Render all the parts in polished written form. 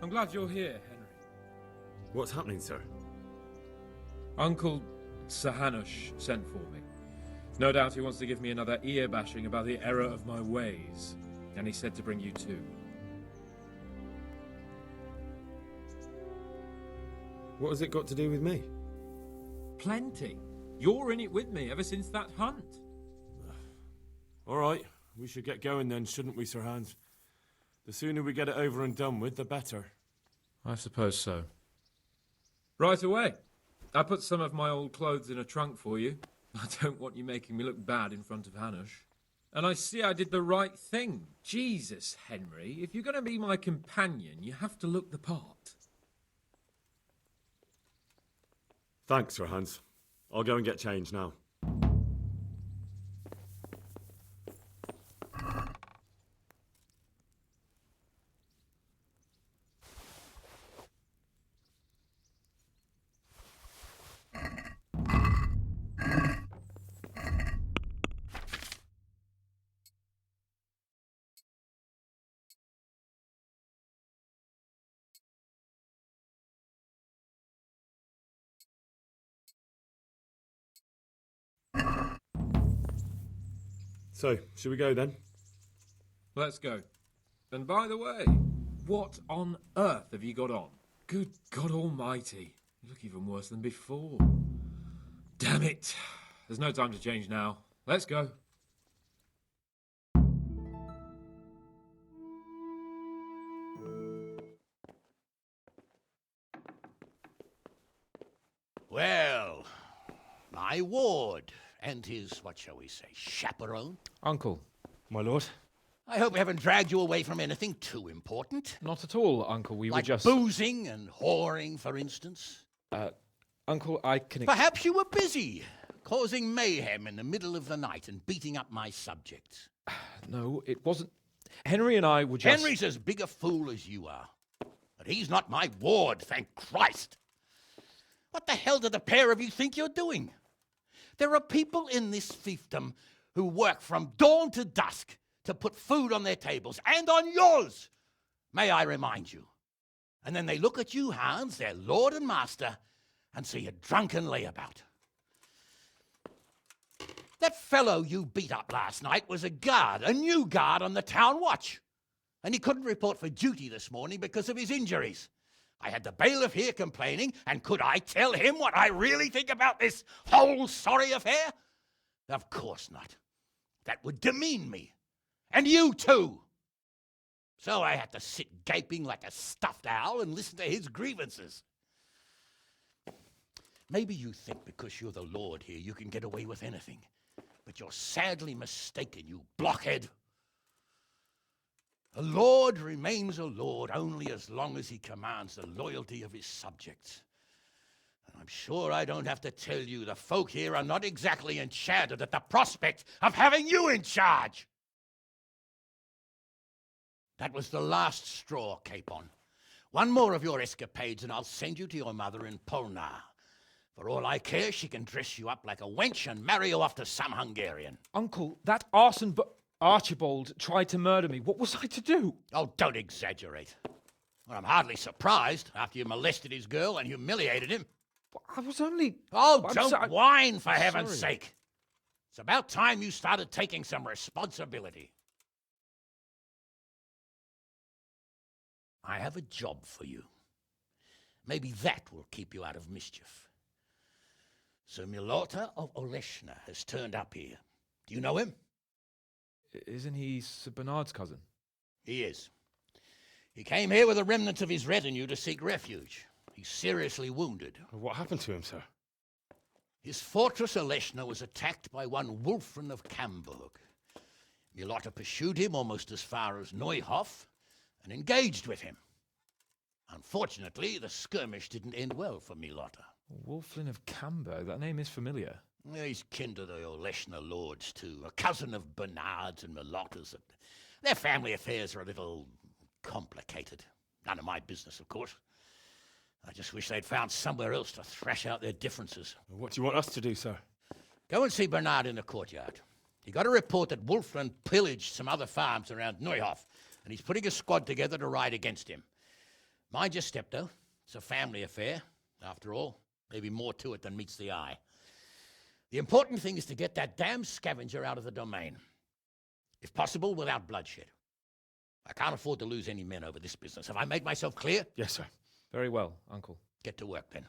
I'm glad you're here, Henry. What's happening, sir? Uncle Sir Hanush sent for me. No doubt he wants to give me another ear-bashing about the error of my ways. And he said to bring you too. What has it got to do with me? Plenty. You're in it with me ever since that hunt. All right, we should get going then, shouldn't we, Sir Hans? The sooner we get it over and done with, the better. I suppose so. Right away. I put some of my old clothes in a trunk for you. I don't want you making me look bad in front of Hanush. And I see I did the right thing. Jesus, Henry, if you're going to be my companion, you have to look the part. Thanks, Sir Hans. I'll go and get changed now. So, should we go then? Let's go. And by the way, what on earth have you got on? Good God Almighty. You look even worse than before. Damn it. There's no time to change now. Let's go. Well, my ward and his, what shall we say, chaperone. Uncle. My lord? I hope we haven't dragged you away from anything too important. Not at all, Uncle. We like were just... boozing and whoring, for instance. Uncle, I can... Perhaps you were busy, causing mayhem in the middle of the night and beating up my subjects. No, it wasn't... Henry and I were just... Henry's as big a fool as you are. But he's not my ward, thank Christ. What the hell do the pair of you think you're doing? There are people in this fiefdom who work from dawn to dusk to put food on their tables, and on yours, may I remind you. And then they look at you, Hans, their lord and master, and see a drunken layabout. That fellow you beat up last night was a guard, a new guard on the town watch. And he couldn't report for duty this morning because of his injuries. I had the bailiff here complaining, and could I tell him what I really think about this whole sorry affair? Of course not. That would demean me. And you too. So I had to sit gaping like a stuffed owl and listen to his grievances. Maybe you think because you're the lord here you can get away with anything. But you're sadly mistaken, you blockhead. A lord remains a lord only as long as he commands the loyalty of his subjects. And I'm sure I don't have to tell you the folk here are not exactly enchanted at the prospect of having you in charge. That was the last straw, Capon. One more of your escapades and I'll send you to your mother in Polna. For all I care, she can dress you up like a wench and marry you off to some Hungarian. Uncle, that arson Archibald tried to murder me. What was I to do? Oh, don't exaggerate. Well, I'm hardly surprised after you molested his girl and humiliated him. I was only... Oh, don't whine, for heaven's sorry. sake. It's about time you started taking some responsibility. I have a job for you. Maybe that will keep you out of mischief. Sir Milota of Oleshna has turned up here. Do you know him? Isn't he Sir Bernard's cousin? He is. He came here with the remnants of his retinue to seek refuge. He's seriously wounded. What happened to him, sir? His fortress Oleshna was attacked by one Wulfrin of Camburg. Milota pursued him almost as far as Neuhof and engaged with him. Unfortunately, the skirmish didn't end well for Milota. Wulflin of Camburg, that name is familiar. He's kin to the Oleshna lords, too, a cousin of Bernard's and Milota's. Their family affairs are a little complicated. None of my business, of course. I just wish they'd found somewhere else to thrash out their differences. What do you want us to do, sir? Go and see Bernard in the courtyard. He got a report that Wulflin pillaged some other farms around Neuhof, and he's putting a squad together to ride against him. Mind your step, though. It's a family affair, after all. Maybe more to it than meets the eye. The important thing is to get that damn scavenger out of the domain. If possible, without bloodshed. I can't afford to lose any men over this business. Have I made myself clear? Yes, sir. Very well, Uncle. Get to work, then.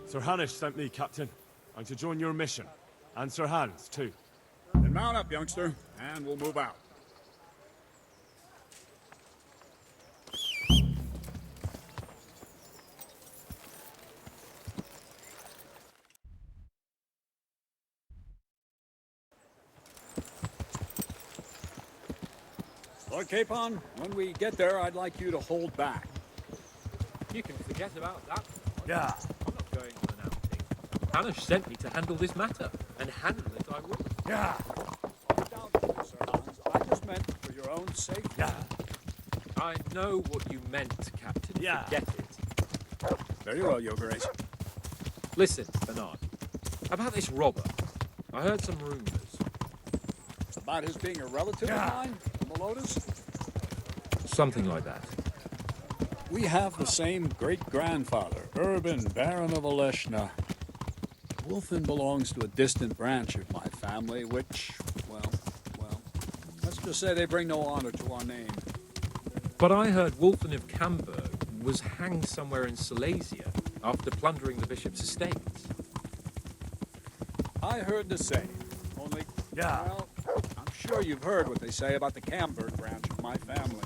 Sir Hanish sent me, Captain. I'm to join your mission. And Sir Hans, too. Then mount up, youngster, and we'll move out. Lord Capon, when we get there, I'd like you to hold back. You can forget about that. Yeah. I'm not going on an outing. Hanish sent me to handle this matter, and handle it I will. Yeah. Down to you, Sir Hans. I just meant for your own sake. Yeah. I know what you meant, Captain. Yeah. Forget it. Very well, Your Grace. Listen, Bernard. About this robber. I heard some rumors. About his being a relative of mine, the Lotus? Something like that. We have the same great-grandfather, Urban, Baron of Oleshna. Wolfen belongs to a distant branch of my family, which, well, let's just say they bring no honor to our name. But I heard Wolfen of Camberg was hanged somewhere in Silesia after plundering the bishop's estates. I heard the same, only, well, I'm sure you've heard what they say about the Camberg branch of my family.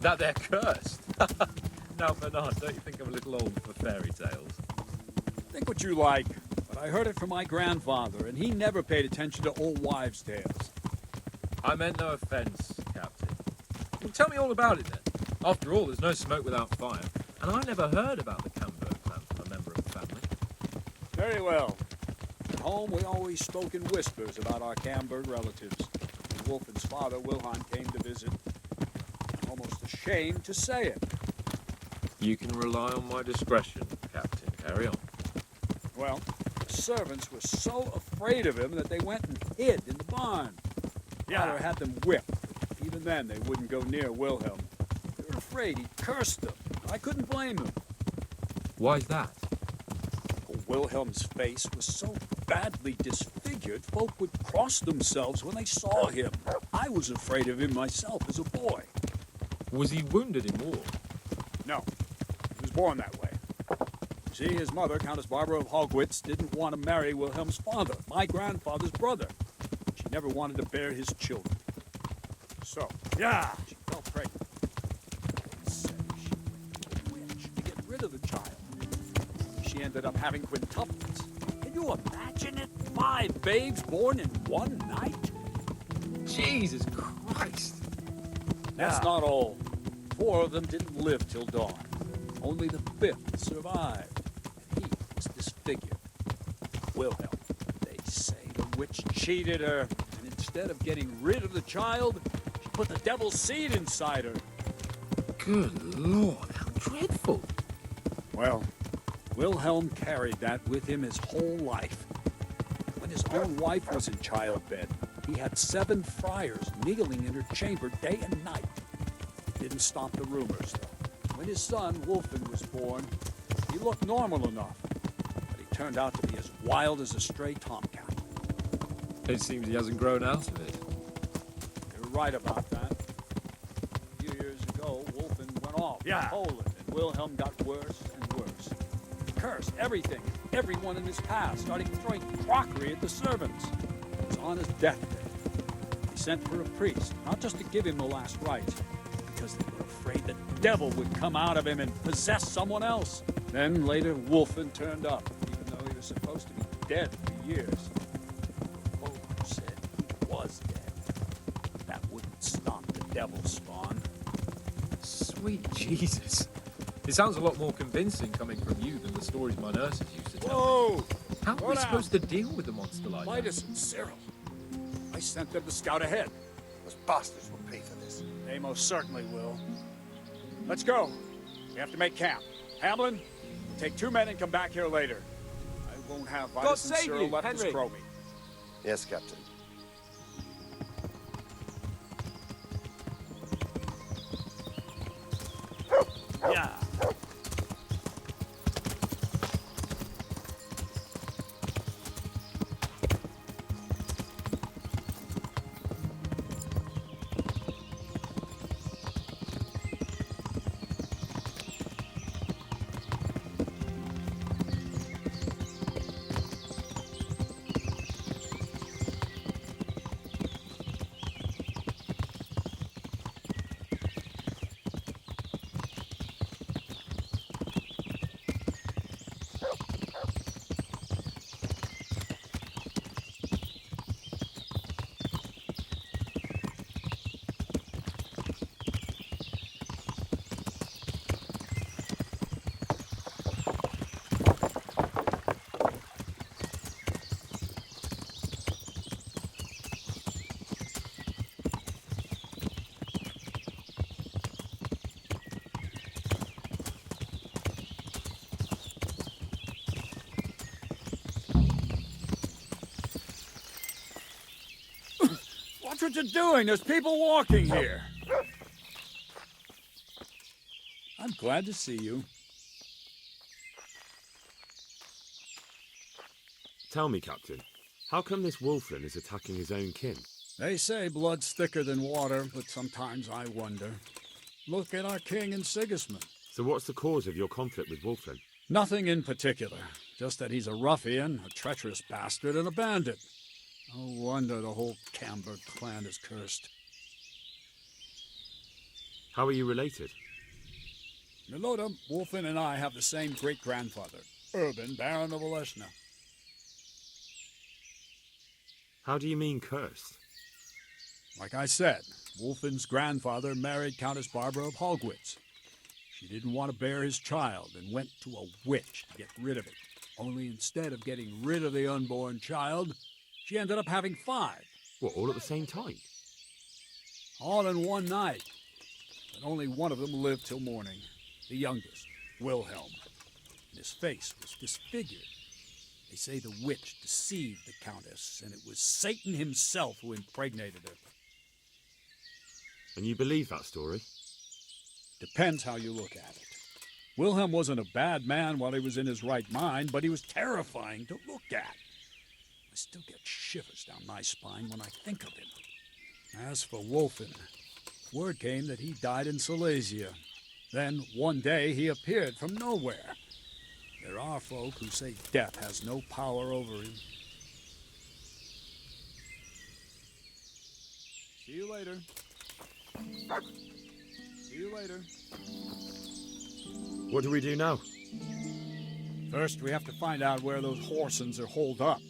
That they're cursed. Now, Bernard, don't you think I'm a little old for fairy tales? Think what you like, but I heard it from my grandfather, and he never paid attention to old wives' tales. I meant no offense, Captain. Well, tell me all about it, then. After all, there's no smoke without fire, and I never heard about the Camberg clan from a member of the family. Very well. At home, we always spoke in whispers about our Camberg relatives. When Wolfen's father, Wilhelm, came to visit, I'm almost ashamed to say it. You can rely on my discretion, Captain. Carry on. Well, the servants were so afraid of him that they went and hid in the barn. Father had them whipped. Even then, they wouldn't go near Wilhelm. They were afraid he'd curse them. I couldn't blame them. Why's that? Wilhelm's face was so badly disfigured, folk would cross themselves when they saw him. I was afraid of him myself as a boy. Was he wounded in war? No, he was born that way. You see, his mother, Countess Barbara of Hogwitz, didn't want to marry Wilhelm's father, my grandfather's brother. She never wanted to bear his children. So, she fell pregnant. They said she was a witch to get rid of the child. She ended up having quintuplets. Can you imagine it? 5 babes born in one night? Jesus Christ! That's not all. 4 of them didn't live till dawn. Only the 5th survived, and he was disfigured. Wilhelm, they say the witch cheated her, and instead of getting rid of the child, she put the devil's seed inside her. Good Lord, how dreadful. Well, Wilhelm carried that with him his whole life. When his own wife was in childbed, he had 7 friars kneeling in her chamber day and night. It didn't stop the rumors, though. When his son, Wolfen, was born, he looked normal enough, but he turned out to be as wild as a stray tomcat. It seems he hasn't grown out of it. You're right about that. A few years ago, Wolfen went off Yeah. to Poland, and Wilhelm got worse and worse. He cursed everything, everyone in his path, starting throwing crockery at the servants. He was on his deathbed. He sent for a priest, not just to give him the last rites, because they were afraid the devil would come out of him and possess someone else. Then later, Wolfen turned up, even though he was supposed to be dead for years. Pope said he was dead. That wouldn't stop the devil's spawn. Sweet Jesus. It sounds a lot more convincing coming from you than the stories my nurses used to tell me. Whoa! How are Slow we down. supposed to deal with a monster like that? Midas and Cyril. I sent them to scout ahead. Those bastards will pay for this. They most certainly will. Let's go. We have to make camp. Hamlin, take 2 men and come back here later. I won't have Midas and save Cyril you, left Henry. to scroll me. Yes, Captain. Yeah. Watch what you're doing. There's people walking here. I'm glad to see you. Tell me, Captain, how come this Wolfen is attacking his own kin? They say blood's thicker than water, but sometimes I wonder. Look at our king and Sigismund. So what's the cause of your conflict with Wolfen? Nothing in particular. Just that he's a ruffian, a treacherous bastard, and a bandit. No wonder the whole Camber clan is cursed. How are you related? Milota, Wolfen, and I have the same great-grandfather, Urban, Baron of Oleshna. How do you mean cursed? Like I said, Wolfen's grandfather married Countess Barbara of Hogwitz. She didn't want to bear his child and went to a witch to get rid of it. Only instead of getting rid of the unborn child, she ended up having 5. What, all at the same time? All in one night. But only one of them lived till morning. The youngest, Wilhelm. And his face was disfigured. They say the witch deceived the Countess, and it was Satan himself who impregnated her. And you believe that story? Depends how you look at it. Wilhelm wasn't a bad man while he was in his right mind, but he was terrifying to look at. I still get shivers down my spine when I think of him. As for Wolfen, word came that he died in Silesia. Then, one day, he appeared from nowhere. There are folk who say death has no power over him. See you later. See you later. What do we do now? First, we have to find out where those Horsens are holed up.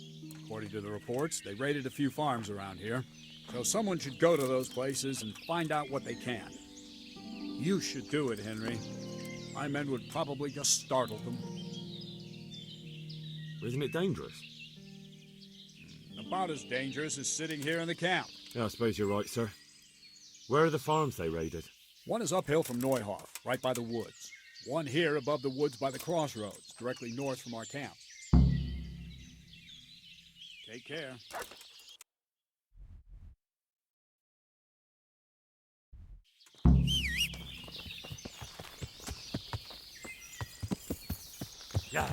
According to the reports, they raided a few farms around here. So someone should go to those places and find out what they can. You should do it, Henry. My men would probably just startle them. Isn't it dangerous? About as dangerous as sitting here in the camp. Yeah, I suppose you're right, sir. Where are the farms they raided? One is uphill from Neuhoff, right by the woods. One here above the woods by the crossroads, directly north from our camp. Take care. Yeah.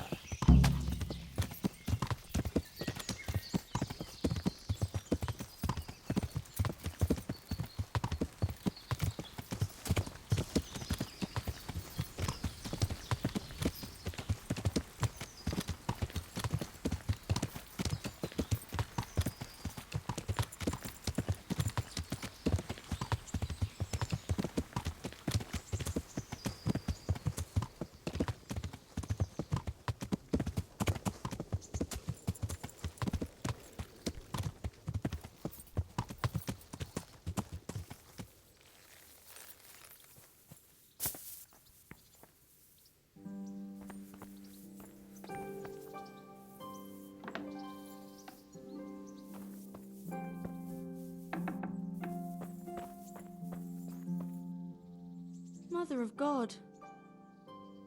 Mother of God.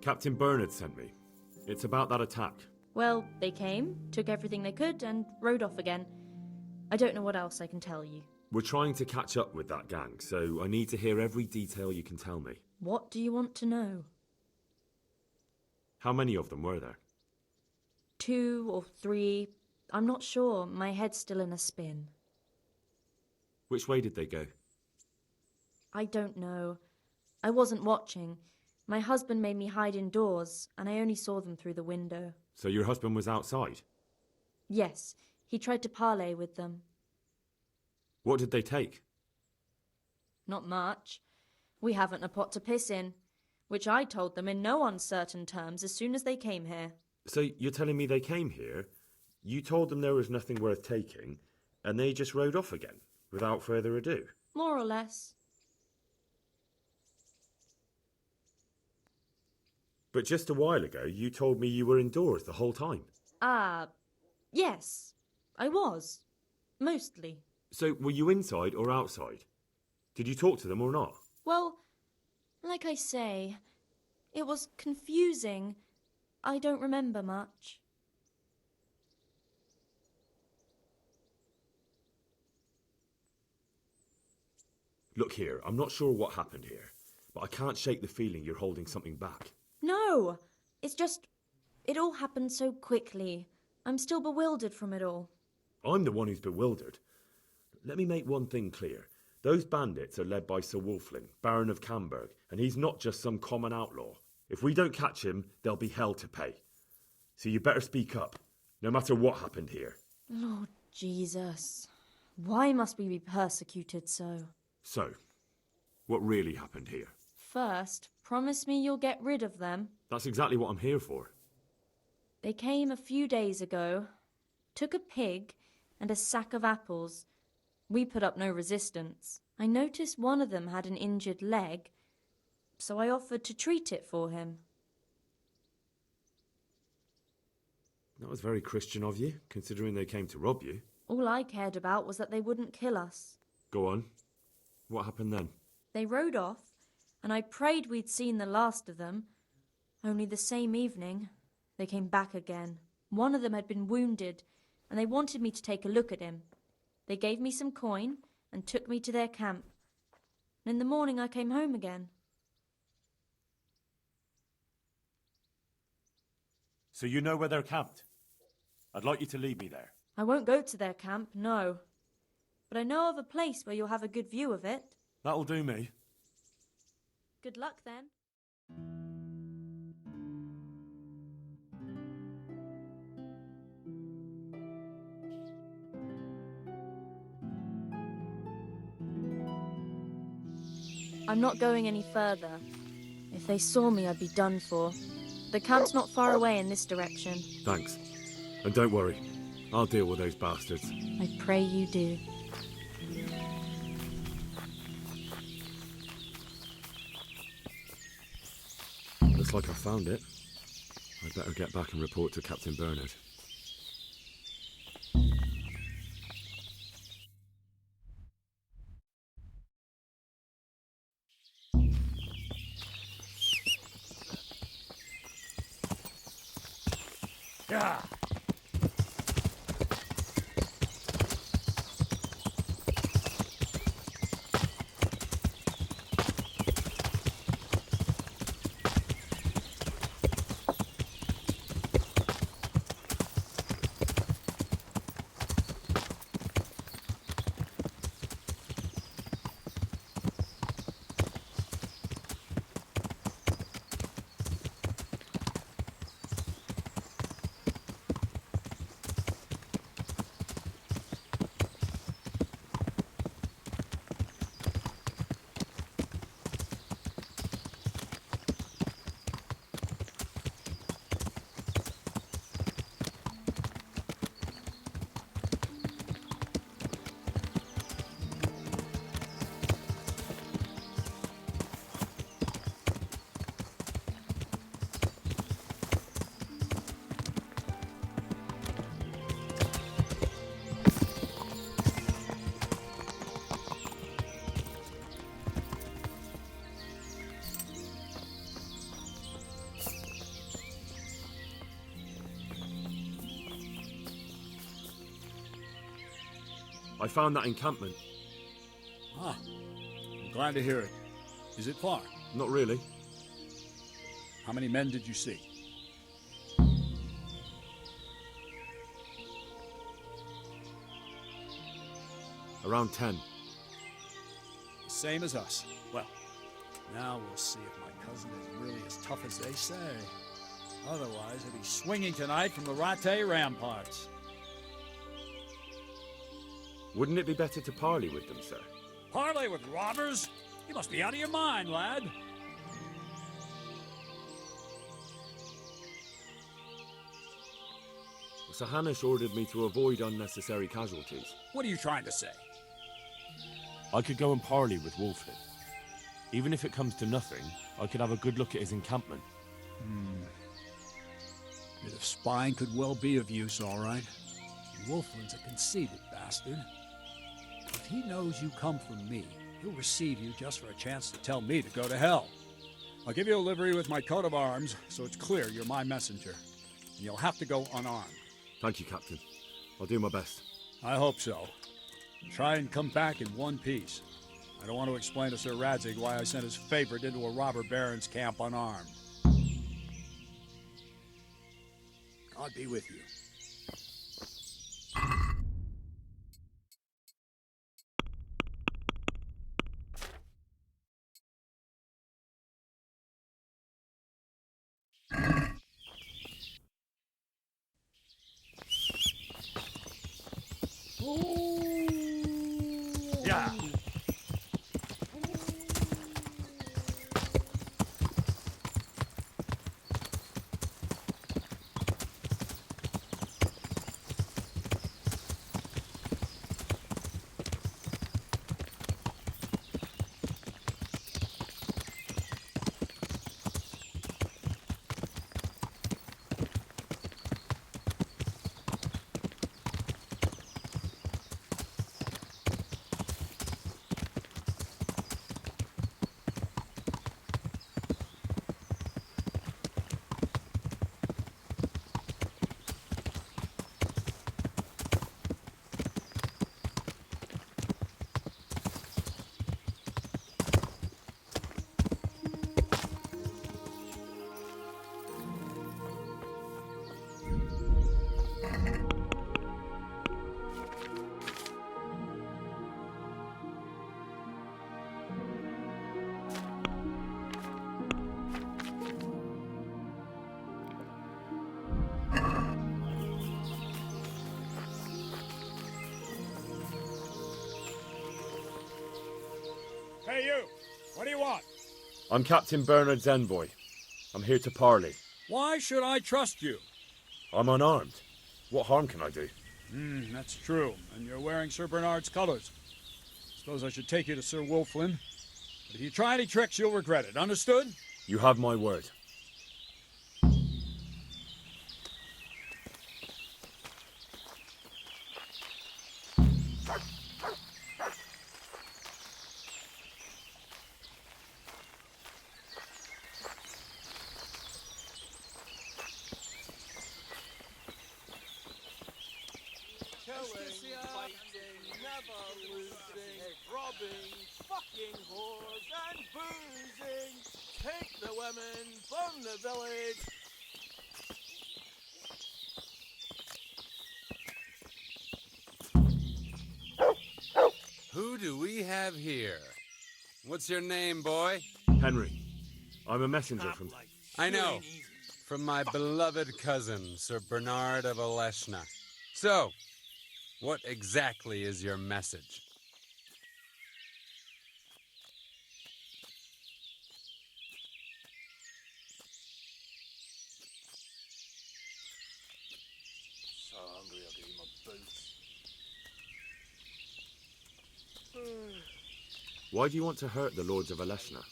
Captain Bernard sent me. It's about that attack. Well, they came, took everything they could, and rode off again. I don't know what else I can tell you. We're trying to catch up with that gang, so I need to hear every detail you can tell me. What do you want to know? How many of them were there? 2 or 3. I'm not sure. My head's still in a spin. Which way did they go? I don't know. I wasn't watching. My husband made me hide indoors, and I only saw them through the window. So your husband was outside? Yes, he tried to parley with them. What did they take? Not much. We haven't a pot to piss in, which I told them in no uncertain terms as soon as they came here. So you're telling me they came here, you told them there was nothing worth taking, and they just rode off again, without further ado? More or less. But just a while ago, you told me you were indoors the whole time. Yes, I was. Mostly. So were you inside or outside? Did you talk to them or not? Well, like I say, it was confusing. I don't remember much. Look here, I'm not sure what happened here, but I can't shake the feeling you're holding something back. No, it's just, it all happened so quickly. I'm still bewildered from it all. I'm the one who's bewildered. Let me make one thing clear. Those bandits are led by Sir Wulflin, Baron of Camberg, and he's not just some common outlaw. If we don't catch him, there'll be hell to pay. So you better speak up, no matter what happened here. Lord Jesus, why must we be persecuted so? So, what really happened here? First, promise me you'll get rid of them. That's exactly what I'm here for. They came a few days ago, took a pig and a sack of apples. We put up no resistance. I noticed one of them had an injured leg, so I offered to treat it for him. That was very Christian of you, considering they came to rob you. All I cared about was that they wouldn't kill us. Go on. What happened then? They rode off, and I prayed we'd seen the last of them. Only the same evening, they came back again. One of them had been wounded, and they wanted me to take a look at him. They gave me some coin and took me to their camp. And in the morning I came home again. So you know where they're camped? I'd like you to lead me there. I won't go to their camp, no. But I know of a place where you'll have a good view of it. That'll do me. Good luck then. I'm not going any further. If they saw me, I'd be done for. The camp's not far away in this direction. Thanks. And don't worry, I'll deal with those bastards. I pray you do. Looks like I found it. I'd better get back and report to Captain Bernard. Yeah. I found that encampment. Ah, I'm glad to hear it. Is it far? Not really. How many men did you see? Around 10. Same as us. Well, now we'll see if my cousin is really as tough as they say. Otherwise, he'll be swinging tonight from the Rattay ramparts. Wouldn't it be better to parley with them, sir? Parley with robbers? You must be out of your mind, lad. Sir Hanish ordered me to avoid unnecessary casualties. What are you trying to say? I could go and parley with Wolflin. Even if it comes to nothing, I could have a good look at his encampment. Bit of spying could well be of use, all right. Wolflin's a conceited bastard. If he knows you come from me, he'll receive you just for a chance to tell me to go to hell. I'll give you a livery with my coat of arms, so it's clear you're my messenger. And you'll have to go unarmed. Thank you, Captain. I'll do my best. I hope so. Try and come back in one piece. I don't want to explain to Sir Radzig why I sent his favorite into a robber baron's camp unarmed. God be with you. Yeah. Hey, you! What do you want? I'm Captain Bernard's envoy. I'm here to parley. Why should I trust you? I'm unarmed. What harm can I do? That's true. And you're wearing Sir Bernard's colors. Suppose I should take you to Sir Wolflin. But if you try any tricks, you'll regret it. Understood? You have my word. robbing, fucking whores and boozing. Take the women from the village. Who do we have here? What's your name, boy? Henry. I'm a messenger from... I know. From my beloved cousin, Sir Bernard of Oleshna. So, what exactly is your message? So hungry I'll give you my boots. Why do you want to hurt the lords of Oleshna?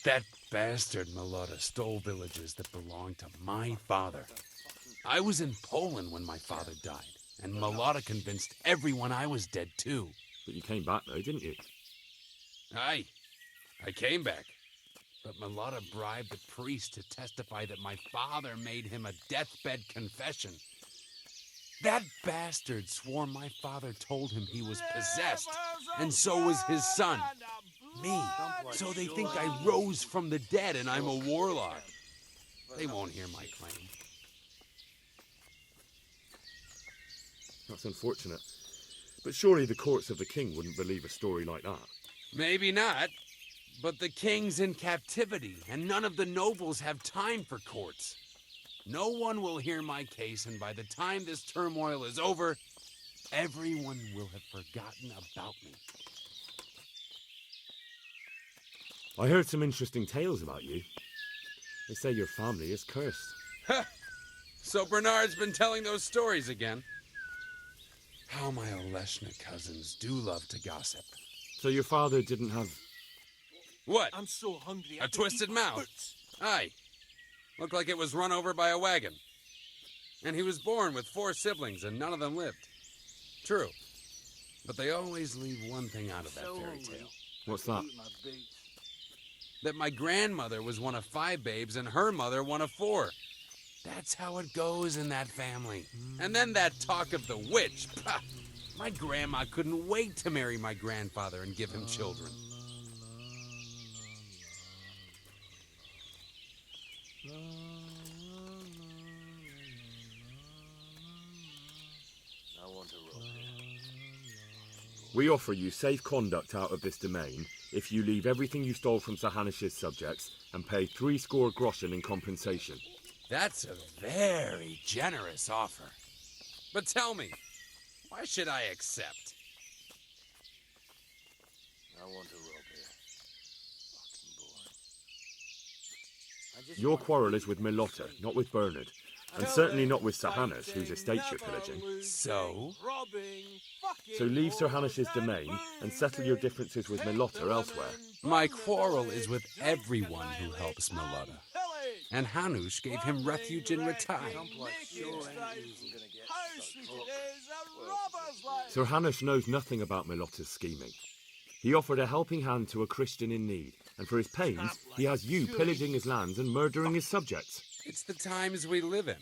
That bastard Malotta stole villages that belonged to my father. I was in Poland when my father died, and Malotta convinced everyone I was dead too. But you came back though, didn't you? Aye, I came back. But Malotta bribed the priest to testify that my father made him a deathbed confession. That bastard swore my father told him he was possessed, and so was his son. Me. So they think I rose from the dead and I'm a warlock. They won't hear my claim. That's unfortunate. But surely the courts of the king wouldn't believe a story like that. Maybe not, but the king's in captivity, and none of the nobles have time for courts. No one will hear my case, and by the time this turmoil is over, everyone will have forgotten about me. I heard some interesting tales about you. They say your family is cursed. So Bernard's been telling those stories again. How my Oleshna cousins do love to gossip. So your father didn't have... What? I'm so hungry. A twisted mouth? Aye. Looked like it was run over by a wagon. And he was born with 4 siblings and none of them lived. True. But they always leave one thing out of that fairy tale. What's that? That my grandmother was one of 5 babes and her mother one of 4. That's how it goes in that family. And then that talk of the witch. Pah! My grandma couldn't wait to marry my grandfather and give him children. We offer you safe conduct out of this domain if you leave everything you stole from Sir Hanish's subjects and pay 60 groschen in compensation. That's a very generous offer. But tell me, why should I accept? I want to rob here. Fucking boy. Your quarrel is with Milotta, not with Bernard, and certainly not with Sir Hanish, whose estates you're pillaging. So? So leave Sir Hanish's domain and settle your differences with Milotta elsewhere. My quarrel is with everyone who helps Milotta. And Hanush gave him refuge in Ratai. Sir Hanish knows nothing about Milotta's scheming. He offered a helping hand to a Christian in need, and for his pains, he has you pillaging his lands and murdering his subjects. It's the times we live in.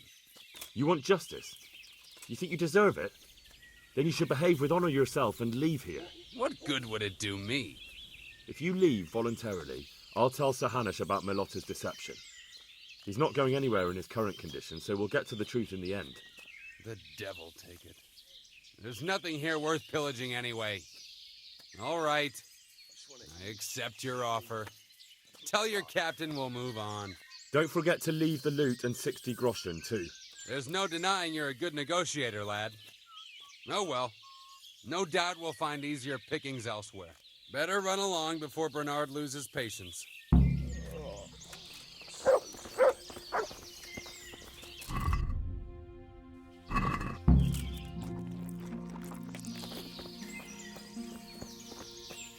You want justice? You think you deserve it? Then you should behave with honor yourself and leave here. What good would it do me? If you leave voluntarily, I'll tell Sir Hanish about Milotta's deception. He's not going anywhere in his current condition, so we'll get to the truth in the end. The devil take it. There's nothing here worth pillaging anyway. All right. I accept your offer. Tell your captain we'll move on. Don't forget to leave the loot and 60 groschen, too. There's no denying you're a good negotiator, lad. Oh well. No doubt we'll find easier pickings elsewhere. Better run along before Bernard loses patience.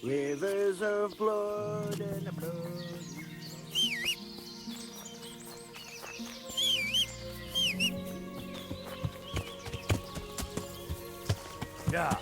Rivers of blood and the blood. Yeah.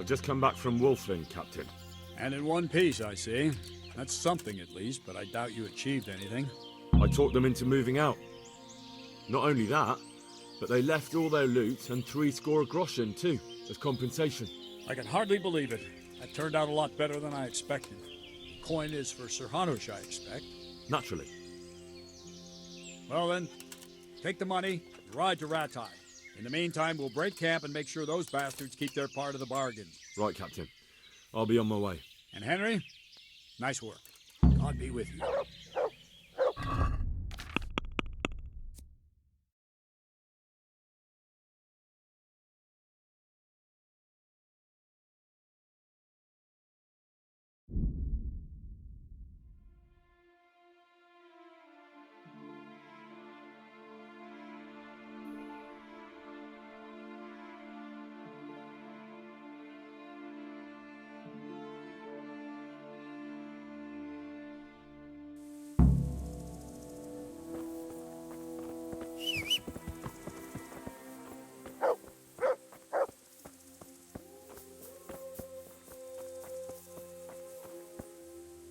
I've just come back from Wolfling, Captain. And in one piece, I see. That's something at least, but I doubt you achieved anything. I talked them into moving out. Not only that, but they left all their loot and 70 groschen too, as compensation. I can hardly believe it. That turned out a lot better than I expected. The coin is for Sir Hanush, I expect. Naturally. Well then, take the money and ride to Ratai. In the meantime, we'll break camp and make sure those bastards keep their part of the bargain. Right, Captain. I'll be on my way. And Henry, nice work. God be with you.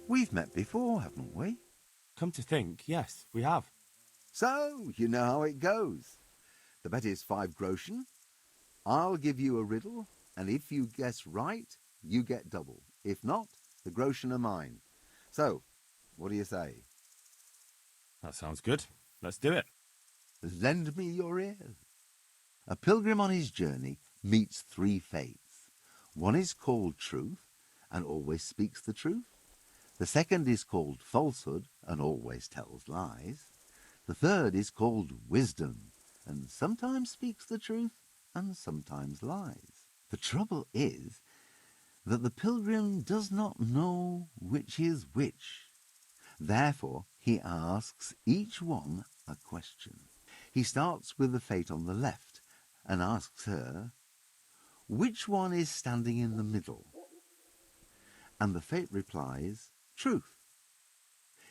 We've met before, haven't we? Come to think, yes, we have. So, you know how it goes. The bet is 5 groschen. I'll give you a riddle, and if you guess right, you get double. If not, the groschen are mine. So, what do you say? That sounds good. Let's do it. Lend me your ear. A pilgrim on his journey meets 3 faiths. One is called truth, and always speaks the truth. The second is called falsehood, and always tells lies. The third is called wisdom, and sometimes speaks the truth, and sometimes lies. The trouble is that the pilgrim does not know which is which. Therefore, he asks each one a question. He starts with the fate on the left, and asks her, which one is standing in the middle? And the fate replies, truth.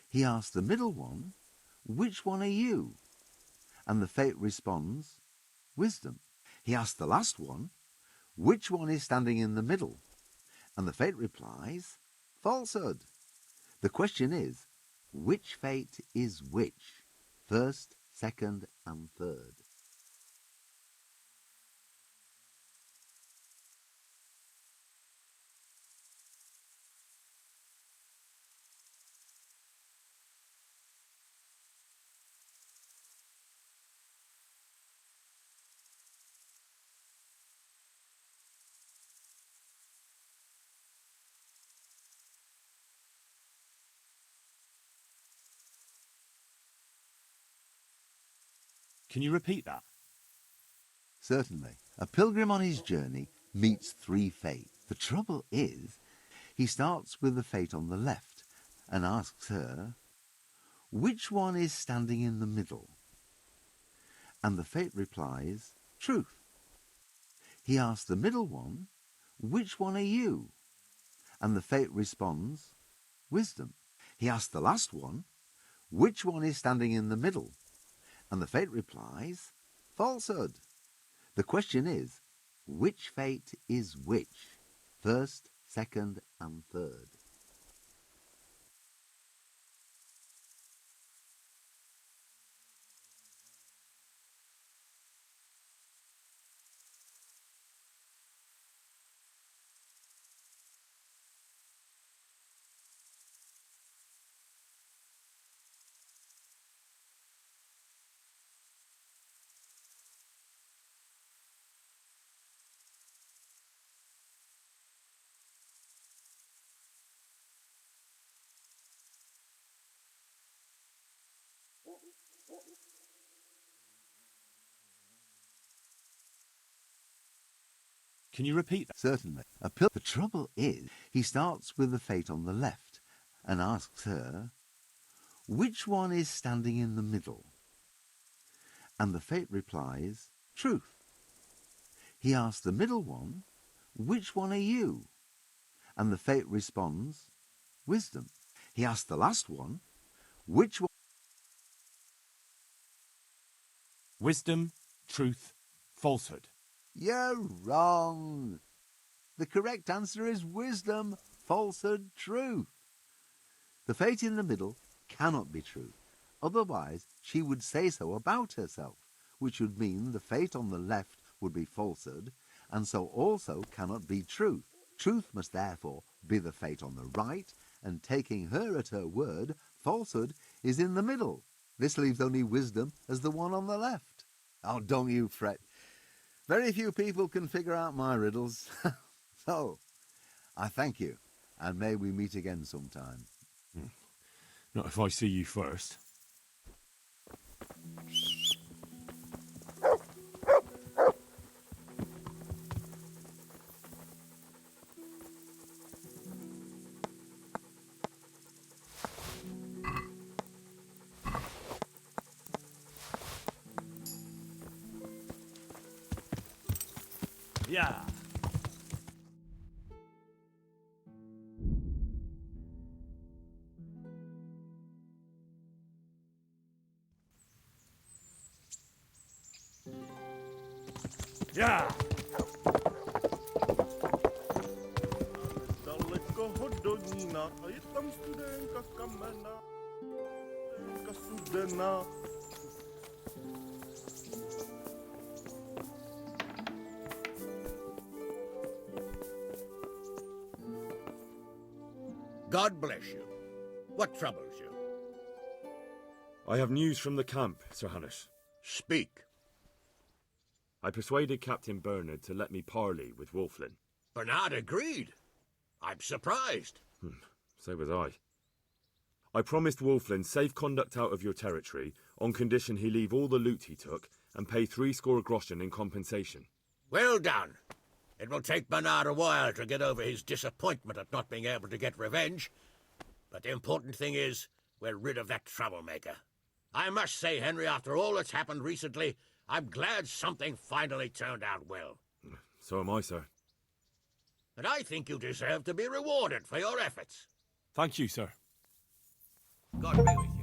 He asks the middle one, which one are you? And the fate responds, wisdom. He asks the last one, which one is standing in the middle? And the fate replies, falsehood. The question is, which fate is which? First, second, and third. Can you repeat that? Certainly. A pilgrim on his journey meets 3 fates. The trouble is, he starts with the fate on the left and asks her, which one is standing in the middle? And the fate replies, truth. He asks the middle one, which one are you? And the fate responds, wisdom. He asks the last one, which one is standing in the middle? And the fate replies, falsehood. The question is, which fate is which? First, second, and third. Can you repeat that? Certainly. The trouble is, he starts with the fate on the left and asks her, which one is standing in the middle? And the fate replies, truth. He asks the middle one, which one are you? And the fate responds, wisdom. He asks the last one, which one? Wisdom, truth, falsehood. You're wrong. The correct answer is wisdom, falsehood, truth. The fate in the middle cannot be truth. Otherwise, she would say so about herself, which would mean the fate on the left would be falsehood, and so also cannot be truth. Truth must therefore be the fate on the right, and taking her at her word, falsehood is in the middle. This leaves only wisdom as the one on the left. Oh, don't you fret. Very few people can figure out my riddles. So, I thank you, and may we meet again sometime. Not if I see you first. Yeah. Yeah. God bless you. What troubles you? I have news from the camp, Sir Hannes. Speak. I persuaded Captain Bernard to let me parley with Wulflin. Bernard agreed. I'm surprised. So was I. I promised Wulflin safe conduct out of your territory on condition he leave all the loot he took and pay 60 groschen in compensation. Well done. It will take Bernard a while to get over his disappointment at not being able to get revenge. But the important thing is, we're rid of that troublemaker. I must say, Henry, after all that's happened recently, I'm glad something finally turned out well. So am I, sir. And I think you deserve to be rewarded for your efforts. Thank you, sir. God be with you.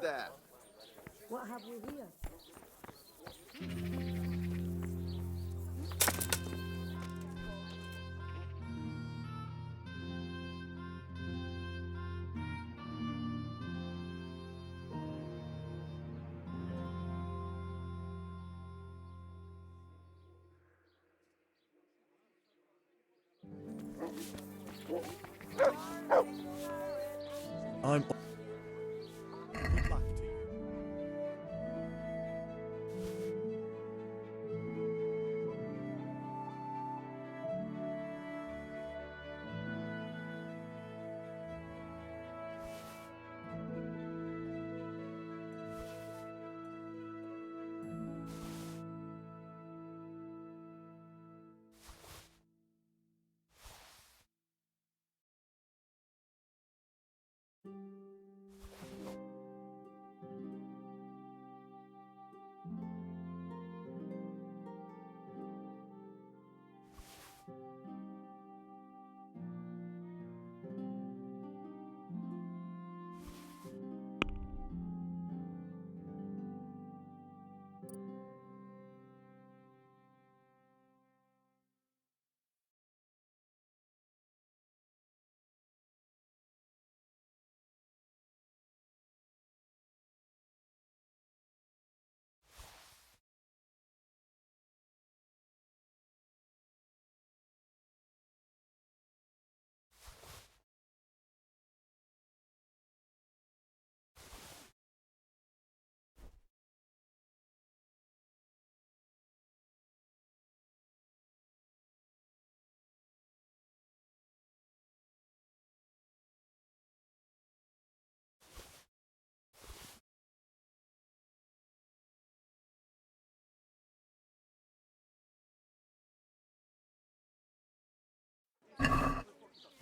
there? What have we here? I'm...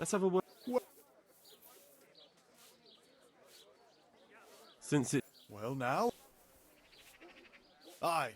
Let's have a word. Since it... Well, now? Aye.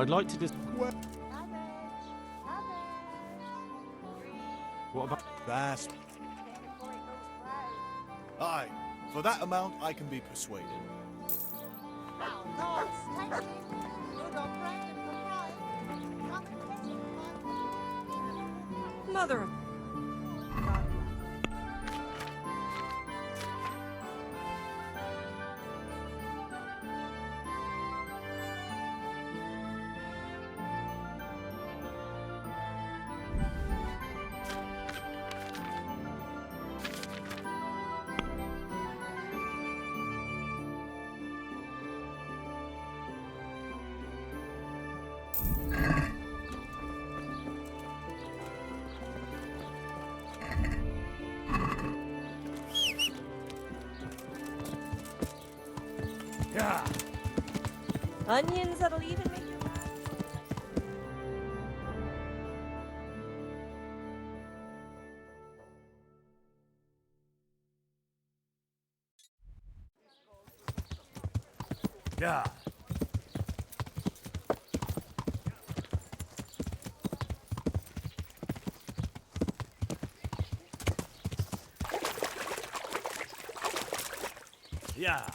I'd like to just... What about... Vast. Aye. For that amount, I can be persuaded. Mother. Yeah. Onions that'll even make you Yeah. Yeah.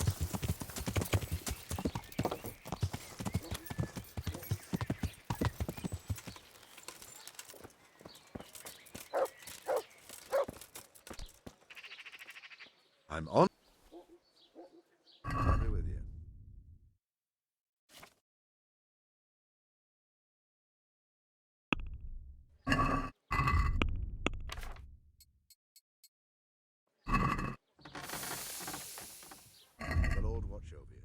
I'm on. I'll be with you. The Lord watch over you.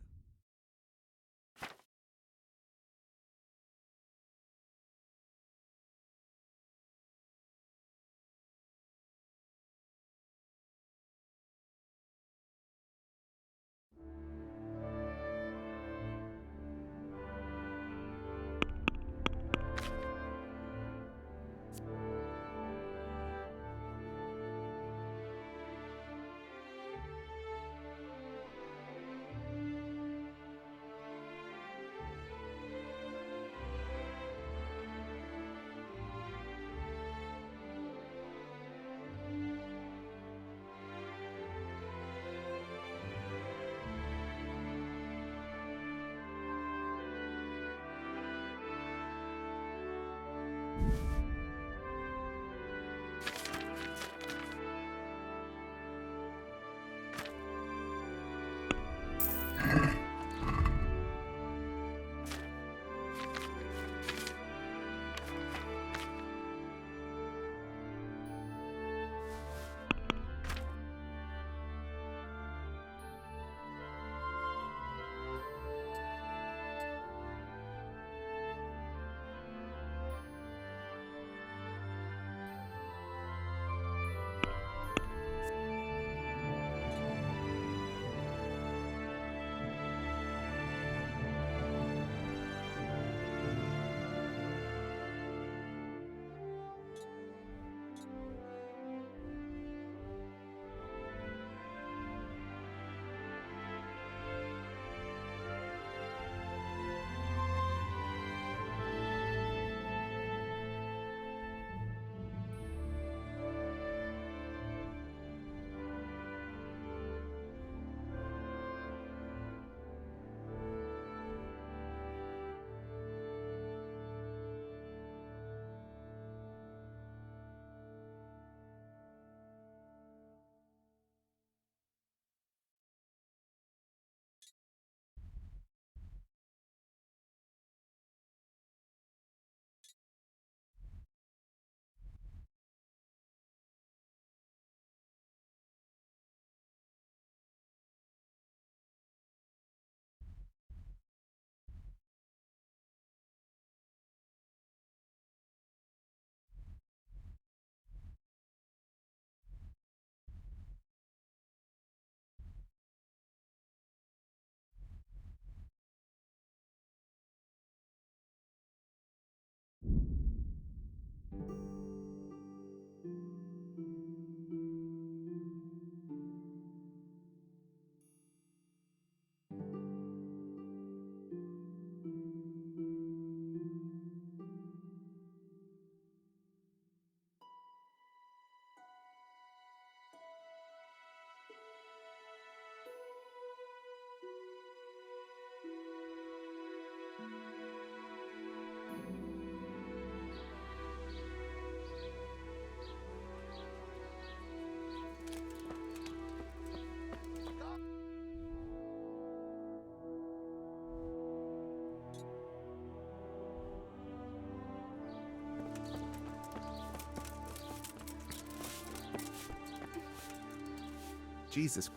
Jesus.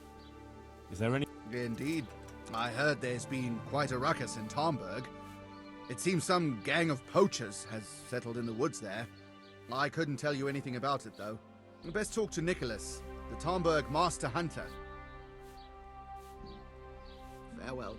Is there any? Indeed. I heard there's been quite a ruckus in Tarnberg. It seems some gang of poachers has settled in the woods there. I couldn't tell you anything about it, though. Best talk to Nicholas, the Tarnberg master hunter. Farewell.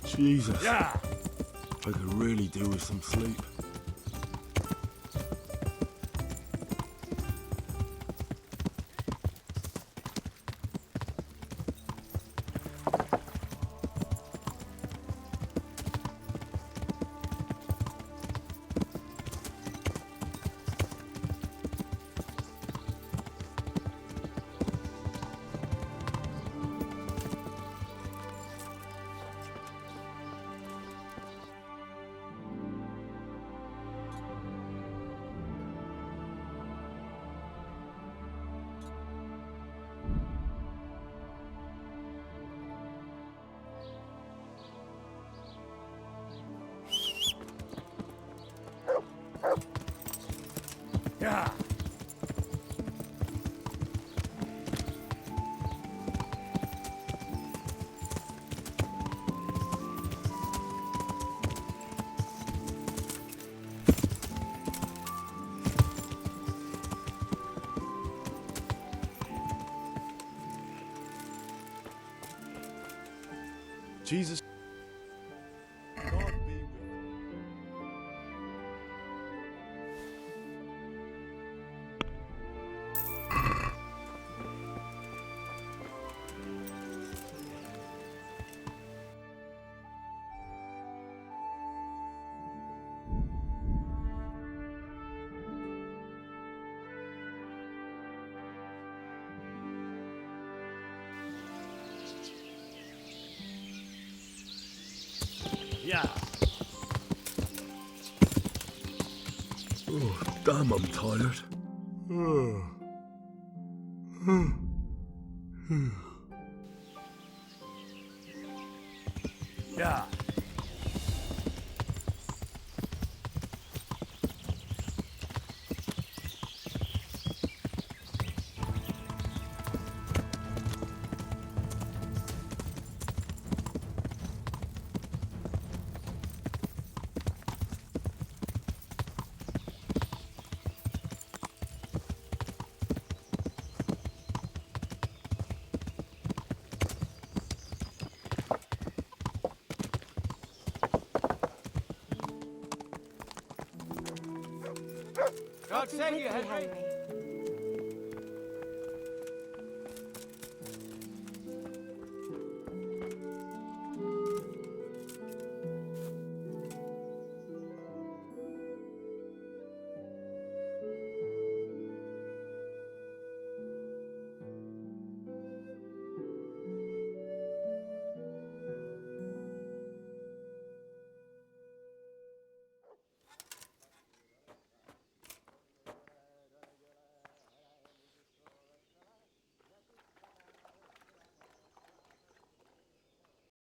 Jesus. Yeah. I could really do with some sleep. Jesus. God be with you. Yeah. Oh, damn, I'm tired. Yeah. God save you, Henry.